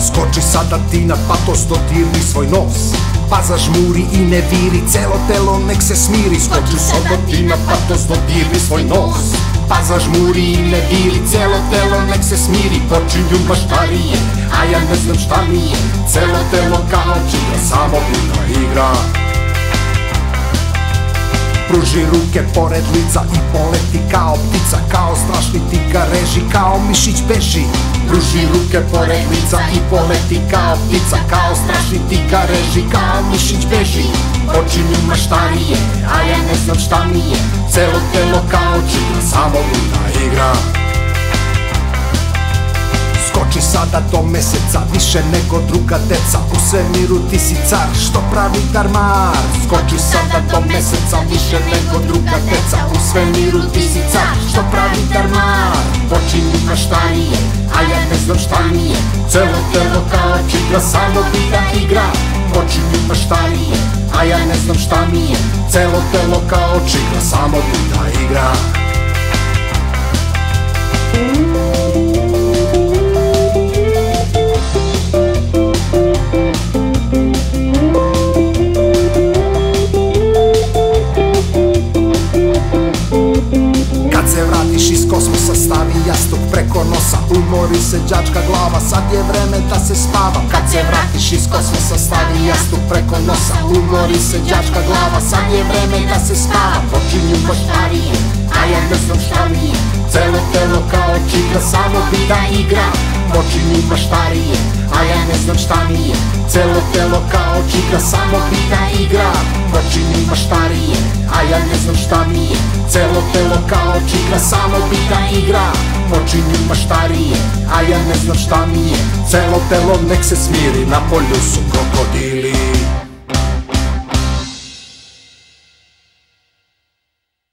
Skoči sada ti na patos, dodirni svoj nos, pa zažmuri i ne viri, celo telo nek se smiri. Skoči sada ti na patos, dodirni svoj nos, pa zažmuri i ne viri, celo telo nek se smiri. Počinju maštarije, a ja ne znam šta mi je, celo telo kao čigra, samo buda igra. Pruži ruke pored lica i poleti kao ptica, kao strašni ti ga reži, kao mišić beži. Pruži ruke pored lica i poleti kao ptica, kao strašni ti ga reži, kao mišić beži. Počinju maštarije, a ja ne znam šta mi je, celo telo kao čigra, samo buda igra. Skoči sada do meseca, više nego druga deca, u svemiru ti si car, što pravi darmar. Skoči sada do meseca, više nego druga deca, u svemiru ti si car, što pravi darmar. Počinju maštarije, a ja ne znam šta mi je, celo telo kao čigra, samo bida igra. Počinju maštarije, a ja ne znam šta mi je, celo telo kao čigra, samo bida igra. Vratiš iz kosmosa, stavi jastuk preko nosa, umori se đačka glava, sad je vreme da se spava. Kad se vratiš iz kosmosa, stavi jastuk preko nosa, umori se đačka glava, sad je vreme da se spava. Počinju maštarije, a ja ne znam šta mi je, celo telo kao čigra, samo bida igra. Počinju maštarije, a ja ne znam šta mi je, celo telo kao čigra, samo bida igra. Počinju maštarije, a ja ne znam šta mi je, celo telo kao čigra, samo bida igra. Počinju maštarije, a ja ne znam šta mi je, celo telo nek se smiri, na polju su krokodili.